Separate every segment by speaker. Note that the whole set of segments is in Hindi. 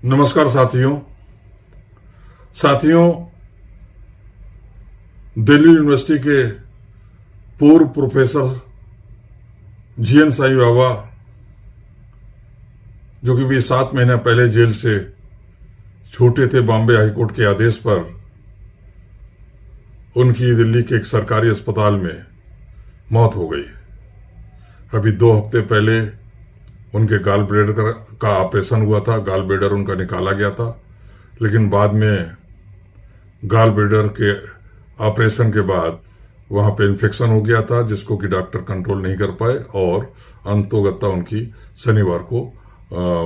Speaker 1: नमस्कार साथियों दिल्ली यूनिवर्सिटी के पूर्व प्रोफेसर जीएन साईं बाबा, जो कि भी 7 महीना पहले जेल से छूटे थे बॉम्बे हाईकोर्ट के आदेश पर, उनकी दिल्ली के एक सरकारी अस्पताल में मौत हो गई। अभी 2 हफ्ते पहले उनके गाल ब्लेडर का ऑपरेशन हुआ था। गाल ब्लेडर उनका निकाला गया था, लेकिन बाद में गाल ब्लेडर के ऑपरेशन के बाद वहां पे इन्फेक्शन हो गया था, जिसको कि डॉक्टर कंट्रोल नहीं कर पाए और अंतोगत्ता उनकी शनिवार को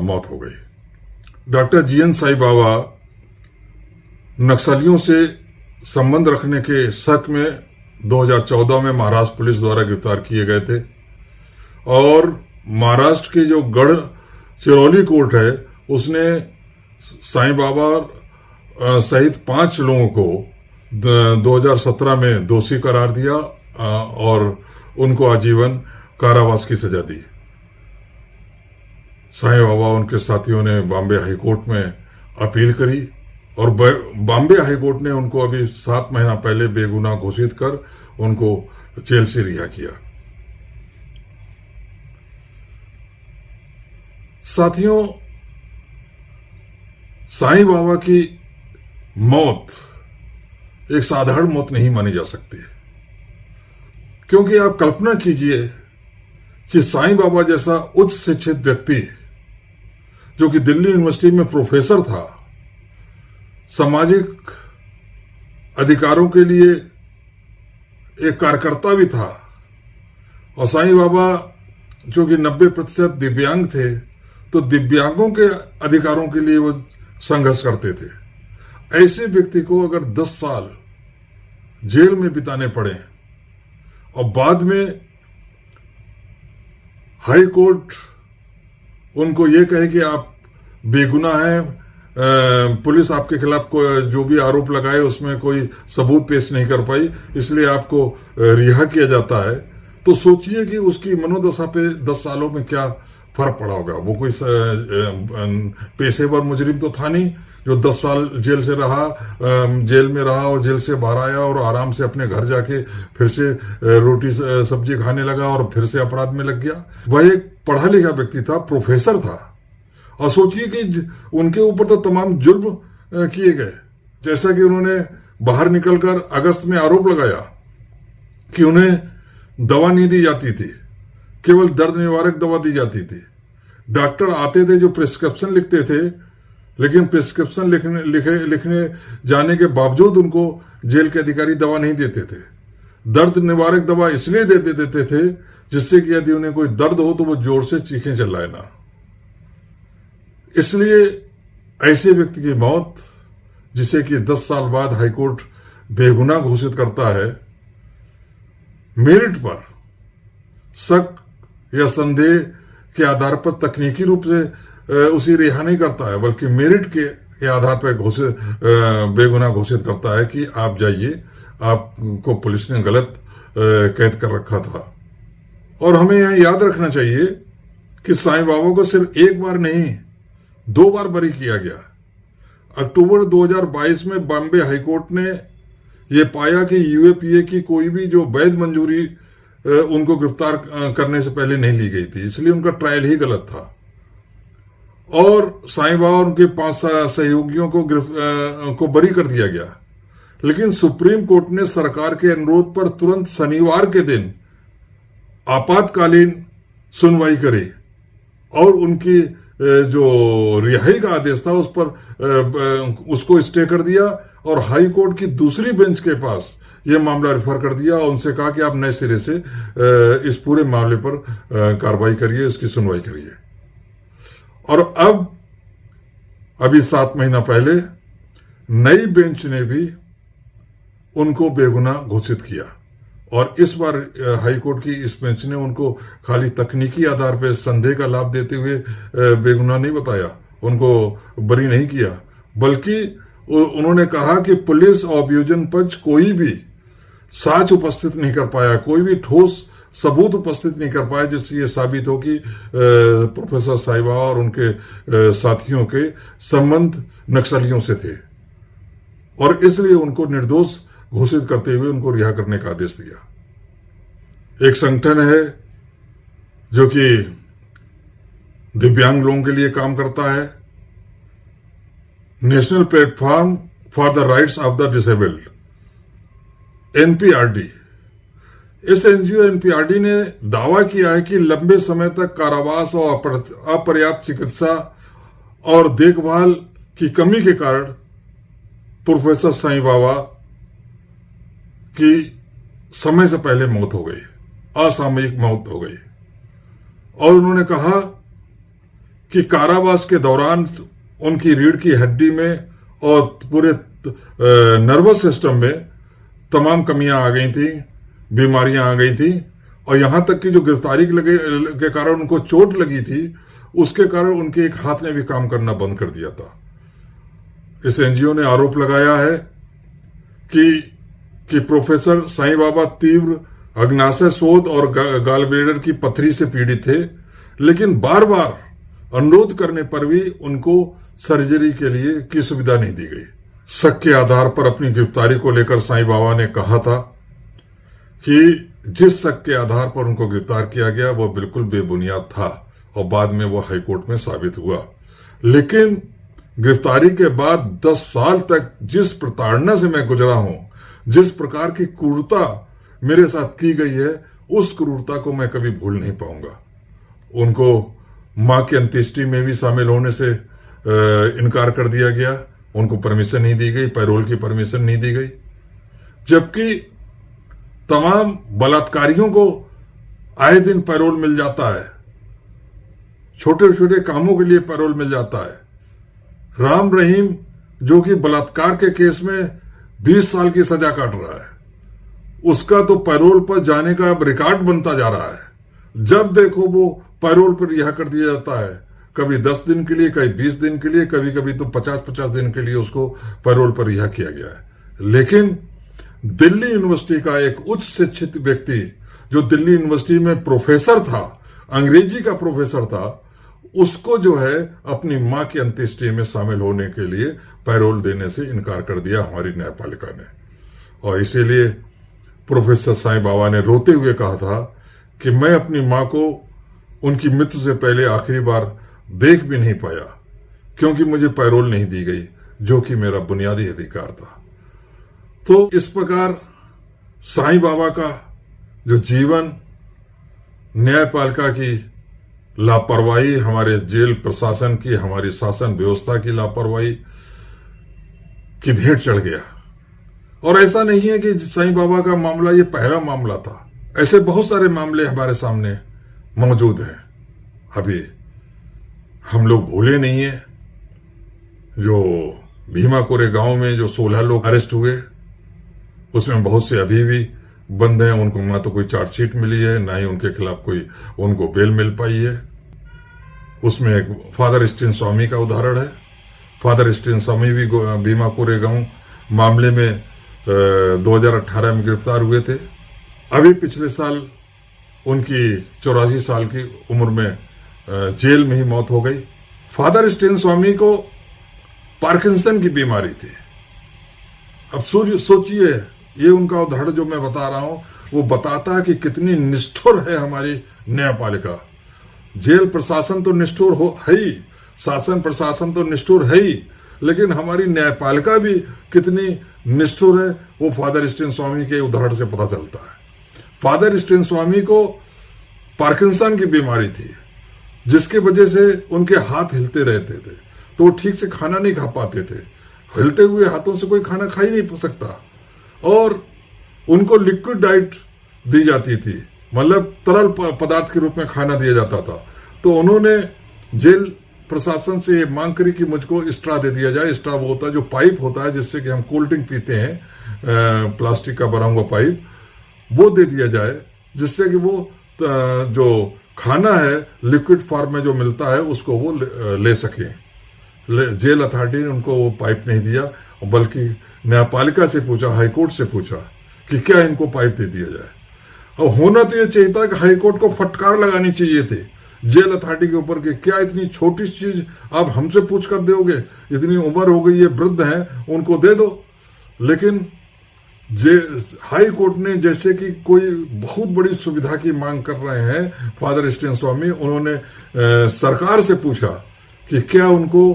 Speaker 1: मौत हो गई। डॉक्टर जीएन साईं बाबा नक्सलियों से संबंध रखने के शक में 2014 में महाराष्ट्र पुलिस द्वारा गिरफ्तार किए गए थे और महाराष्ट्र के जो गढ़ चिरौली कोर्ट है, उसने साईं बाबा सहित 5 लोगों को 2017 में दोषी करार दिया और उनको आजीवन कारावास की सजा दी। साईं बाबा उनके साथियों ने बॉम्बे हाईकोर्ट में अपील करी और बॉम्बे हाईकोर्ट ने उनको अभी 7 महीना पहले बेगुनाह घोषित कर उनको जेल से रिहा किया। साथियों, साईं बाबा की मौत एक साधारण मौत नहीं मानी जा सकती, क्योंकि आप कल्पना कीजिए कि साईं बाबा जैसा उच्च शिक्षित व्यक्ति, जो कि दिल्ली यूनिवर्सिटी में प्रोफेसर था, सामाजिक अधिकारों के लिए एक कार्यकर्ता भी था, और साईं बाबा जो कि 90% दिव्यांग थे, तो दिव्यांगों के अधिकारों के लिए वो संघर्ष करते थे। ऐसे व्यक्ति को अगर 10 साल जेल में बिताने पड़े और बाद में हाई कोर्ट उनको ये कहे कि आप बेगुनाह हैं, पुलिस आपके खिलाफ जो भी आरोप लगाए उसमें कोई सबूत पेश नहीं कर पाई, इसलिए आपको रिहा किया जाता है, तो सोचिए कि उसकी मनोदशा पे 10 सालों में क्या फर्क पड़ा होगा। वो कोई पेशेवर मुजरिम तो था नहीं जो 10 साल जेल में रहा और जेल से बाहर आया और आराम से अपने घर जाके फिर से रोटी सब्जी खाने लगा और फिर से अपराध में लग गया। वह एक पढ़ा लिखा व्यक्ति था, प्रोफेसर था, और सोचिए कि उनके ऊपर तो तमाम जुल्म किए गए। जैसा कि उन्होंने बाहर निकलकर अगस्त में आरोप लगाया कि उन्हें दवा नहीं दी जाती थी, केवल दर्द निवारक दवा दी जाती थी। डॉक्टर आते थे जो प्रिस्क्रिप्शन लिखते थे, लेकिन प्रिस्क्रिप्शन लिखने जाने के बावजूद उनको जेल के अधिकारी दवा नहीं देते थे। दर्द निवारक दवा इसलिए दे देते थे जिससे कि यदि उन्हें कोई दर्द हो तो वो जोर से चीखें चिल्लाए ना। इसलिए ऐसे व्यक्ति की मौत, जिसे कि 10 साल बाद हाईकोर्ट बेगुनाह घोषित करता है, मेरिट पर शक या संदेह के आधार पर तकनीकी रूप से उसे रिहा नहीं करता है, बल्कि मेरिट के आधार पर बेगुनाह घोषित करता है कि आप जाइए, आपको पुलिस ने गलत कैद कर रखा था। और हमें यह याद रखना चाहिए कि साईं बाबा को सिर्फ 1 बार नहीं 2 बार बरी किया गया। अक्टूबर 2022 में बॉम्बे हाईकोर्ट ने यह पाया कि यूएपीए की कोई भी जो वैध मंजूरी उनको गिरफ्तार करने से पहले नहीं ली गई थी, इसलिए उनका ट्रायल ही गलत था। और साईं बाबा और उनके 5 सहयोगियों को बरी कर दिया गया। लेकिन सुप्रीम कोर्ट ने सरकार के अनुरोध पर तुरंत शनिवार के दिन आपातकालीन सुनवाई करी और उनकी जो रिहाई का आदेश था उस पर उसको स्टे कर दिया और हाई कोर्ट की दूसरी बेंच के पास यह मामला रेफर कर दिया और उनसे कहा कि आप नए सिरे से इस पूरे मामले पर कार्रवाई करिए, इसकी सुनवाई करिए। और अभी 7 महीना पहले नई बेंच ने भी उनको बेगुनाह घोषित किया और इस बार हाईकोर्ट की इस बेंच ने उनको खाली तकनीकी आधार पर संदेह का लाभ देते हुए बेगुनाह नहीं बताया, उनको बरी नहीं किया, बल्कि उन्होंने कहा कि पुलिस और अभियोजन पक्ष कोई भी साक्ष्य उपस्थित नहीं कर पाया, कोई भी ठोस सबूत उपस्थित नहीं कर पाए जिससे ये साबित हो कि प्रोफेसर साईं बाबा और उनके साथियों के संबंध नक्सलियों से थे, और इसलिए उनको निर्दोष घोषित करते हुए उनको रिहा करने का आदेश दिया। एक संगठन है जो कि दिव्यांग लोगों के लिए काम करता है, National Platform for the Rights of the Disabled, NPRD. इस एनजीओ एनपीआरडी ने दावा किया है कि लंबे समय तक कारावास और अपर्याप्त चिकित्सा और देखभाल की कमी के कारण प्रोफेसर साईं बाबा की समय से पहले मौत हो गई, असामयिक मौत हो गई। और उन्होंने कहा कि कारावास के दौरान उनकी रीढ़ की हड्डी में और पूरे नर्वस सिस्टम में तमाम कमियां आ गई थी, बीमारियां आ गई थी, और यहां तक कि जो गिरफ्तारी के कारण उनको चोट लगी थी उसके कारण उनके एक हाथ ने भी काम करना बंद कर दिया था। इस एनजीओ ने आरोप लगाया है कि प्रोफेसर साईं बाबा तीव्र अग्नाशय शोथ और गॉलब्लैडर की पथरी से पीड़ित थे, लेकिन बार बार अनुरोध करने पर भी उनको सर्जरी के लिए की सुविधा नहीं दी गई। शक के आधार पर अपनी गिरफ्तारी को लेकर साईं बाबा ने कहा था कि जिस शक के आधार पर उनको गिरफ्तार किया गया वह बिल्कुल बेबुनियाद था, और बाद में वह हाईकोर्ट में साबित हुआ। लेकिन गिरफ्तारी के बाद 10 साल तक जिस प्रताड़ना से मैं गुजरा हूं, जिस प्रकार की क्रूरता मेरे साथ की गई है, उस क्रूरता को मैं कभी भूल नहीं पाऊंगा। उनको मां की अंत्येष्टि में भी शामिल होने से इनकार कर दिया गया, उनको परमिशन नहीं दी गई, पैरोल की परमिशन नहीं दी गई, जबकि तमाम बलात्कारियों को आए दिन पैरोल मिल जाता है, छोटे छोटे कामों के लिए पैरोल मिल जाता है। राम रहीम जो कि बलात्कार के केस में 20 साल की सजा काट रहा है, उसका तो पैरोल पर जाने का अब रिकॉर्ड बनता जा रहा है। जब देखो वो पैरोल पर रिहा कर दिया जाता है, कभी 10 दिन के लिए, कभी 20 दिन के लिए, कभी कभी तो 50-50 दिन के लिए उसको पैरोल पर रिहा किया गया है। लेकिन दिल्ली यूनिवर्सिटी का एक उच्च शिक्षित व्यक्ति जो दिल्ली यूनिवर्सिटी में प्रोफेसर था, अंग्रेजी का प्रोफेसर था, उसको जो है अपनी मां की अंत्येष्टि में शामिल होने के लिए पैरोल देने से इनकार कर दिया हमारी न्यायपालिका ने। और इसीलिए प्रोफेसर साईं बाबा ने रोते हुए कहा था कि मैं अपनी मां को उनकी मृत्यु से पहले आखिरी बार देख भी नहीं पाया, क्योंकि मुझे पैरोल नहीं दी गई, जो कि मेरा बुनियादी अधिकार था। तो इस प्रकार साईं बाबा का जो जीवन न्यायपालिका की लापरवाही, हमारे जेल प्रशासन की, हमारी शासन व्यवस्था की लापरवाही की भेंट चढ़ गया। और ऐसा नहीं है कि साईं बाबा का मामला ये पहला मामला था, ऐसे बहुत सारे मामले हमारे सामने मौजूद हैं। अभी हम लोग भूले नहीं है जो भीमा कोरेगांव में जो 16 लोग अरेस्ट हुए, उसमें बहुत से अभी भी बंद हैं, उनको ना तो कोई चार्जशीट मिली है, ना ही उनके खिलाफ कोई उनको बेल मिल पाई है। उसमें एक फादर स्टीन स्वामी का उदाहरण है। फादर स्टीन स्वामी भी भीमा कोरेगांव मामले में 2018 में गिरफ्तार हुए थे। अभी पिछले साल उनकी 84 साल की उम्र में जेल में ही मौत हो गई। फादर स्टीन स्वामी को पार्किंसन की बीमारी थी। अब सोचिए, ये उनका उदाहरण जो मैं बता रहा हूं वो बताता है कि कितनी निष्ठुर है हमारी न्यायपालिका। जेल प्रशासन तो निष्ठुर है ही, शासन प्रशासन तो निष्ठुर है ही, लेकिन हमारी न्यायपालिका भी कितनी निष्ठुर है वो फादर स्टीन स्वामी के उदाहरण से पता चलता है। फादर स्टीन स्वामी को पार्किंसन की बीमारी थी, जिसकी वजह से उनके हाथ हिलते रहते थे, तो वो ठीक से खाना नहीं खा पाते थे। हिलते हुए हाथों से कोई खाना खा ही नहीं सकता, और उनको लिक्विड डाइट दी जाती थी, मतलब तरल पदार्थ के रूप में खाना दिया जाता था। तो उन्होंने जेल प्रशासन से ये मांग करी कि मुझको स्ट्रा दे दिया जाए। स्ट्रा वो होता है जो पाइप होता है जिससे कि हम कोल्ड ड्रिंक पीते हैं, प्लास्टिक का बना हुआ पाइप, वो दे दिया जाए, जिससे कि वो जो खाना है लिक्विड फॉर्म में जो मिलता है उसको वो ले सकें। जेल अथॉरिटी ने उनको वो पाइप नहीं दिया, बल्कि न्यायपालिका से पूछा, हाईकोर्ट से पूछा कि क्या इनको पाइप दे दिया जाए। और होना तो ये चाहिए था कि हाईकोर्ट को फटकार लगानी चाहिए थी जेल अथॉरिटी के ऊपर कि क्या इतनी छोटी चीज आप हमसे पूछ कर दोगे, इतनी उम्र हो गई है, वृद्ध हैं, उनको दे दो। लेकिन हाई कोर्ट ने जैसे कि कोई बहुत बड़ी सुविधा की मांग कर रहे हैं फादर स्टेन स्वामी, उन्होंने सरकार से पूछा कि क्या उनको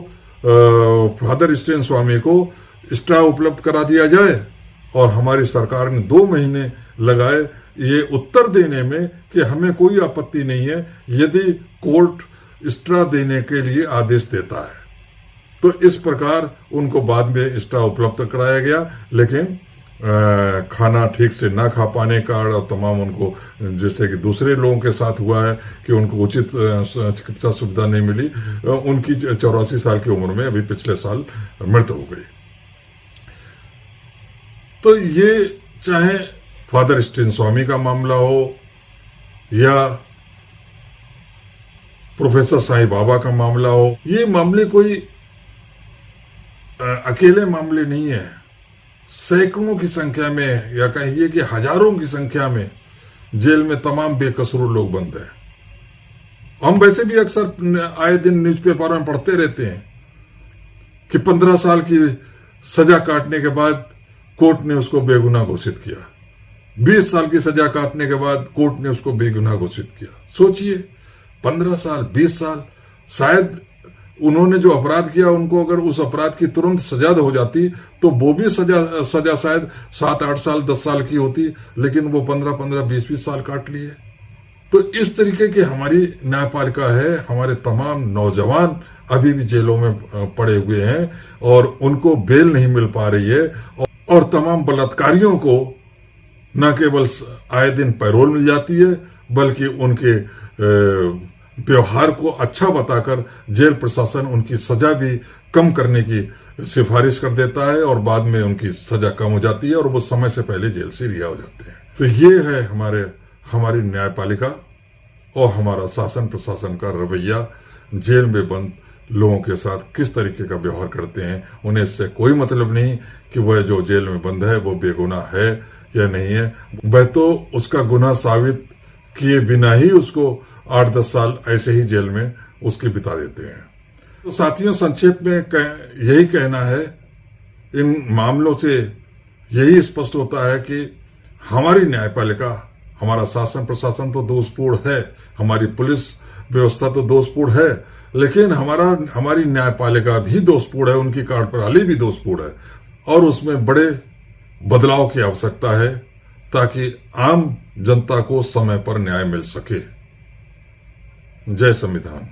Speaker 1: फादर स्टेन स्वामी को स्ट्रा उपलब्ध करा दिया जाए, और हमारी सरकार ने 2 महीने लगाए ये उत्तर देने में कि हमें कोई आपत्ति नहीं है यदि कोर्ट स्ट्रा देने के लिए आदेश देता है। तो इस प्रकार उनको बाद में स्ट्रा उपलब्ध कराया गया, लेकिन खाना ठीक से ना खा पाने का और तमाम उनको, जैसे कि दूसरे लोगों के साथ हुआ है कि उनको उचित चिकित्सा सुविधा नहीं मिली, उनकी 84 साल की उम्र में अभी पिछले साल मृत्यु हो गई। तो ये चाहे फादर स्टेन स्वामी का मामला हो या प्रोफेसर साईं बाबा का मामला हो, ये मामले कोई अकेले मामले नहीं है। सैकड़ों की संख्या में या कहिए कि हजारों की संख्या में जेल में तमाम बेकसूर लोग बंद हैं। हम वैसे भी अक्सर आए दिन न्यूज़पेपर में पढ़ते रहते हैं कि 15 साल की सजा काटने के बाद कोर्ट ने उसको बेगुनाह घोषित किया, 20 साल की सजा काटने के बाद कोर्ट ने उसको बेगुनाह घोषित किया। सोचिए 15 साल 20 साल, शायद उन्होंने जो अपराध किया उनको अगर उस अपराध की तुरंत सजा हो जाती तो वो भी सजा शायद 7-8 साल 10 साल की होती, लेकिन वो 15-15 20-20 साल काट लिए। तो इस तरीके की हमारी न्यायपालिका है। हमारे तमाम नौजवान अभी भी जेलों में पड़े हुए हैं और उनको बेल नहीं मिल पा रही है, और तमाम बलात्कारियों को न केवल आए दिन पैरोल मिल जाती है बल्कि उनके व्यवहार को अच्छा बताकर जेल प्रशासन उनकी सजा भी कम करने की सिफारिश कर देता है और बाद में उनकी सजा कम हो जाती है और वो समय से पहले जेल से रिहा हो जाते हैं। तो ये है हमारी न्यायपालिका और हमारा शासन प्रशासन का रवैया। जेल में बंद लोगों के साथ किस तरीके का व्यवहार करते हैं, उन्हें इससे कोई मतलब नहीं कि वह जो जेल में बंद है वो बेगुनाह है या नहीं है। वह तो उसका गुनाह साबित किए बिना ही उसको 8-10 साल ऐसे ही जेल में उसके बिता देते हैं। तो साथियों, संक्षेप में यही कहना है, इन मामलों से यही स्पष्ट होता है कि हमारी न्यायपालिका, हमारा शासन प्रशासन तो दोषपूर्ण है, हमारी पुलिस व्यवस्था तो दोषपूर्ण है, लेकिन हमारी न्यायपालिका भी दोषपूर्ण है, उनकी कार्यप्रणाली भी दोषपूर्ण है और उसमें बड़े बदलाव की आवश्यकता है ताकि आम जनता को समय पर न्याय मिल सके। जय संविधान।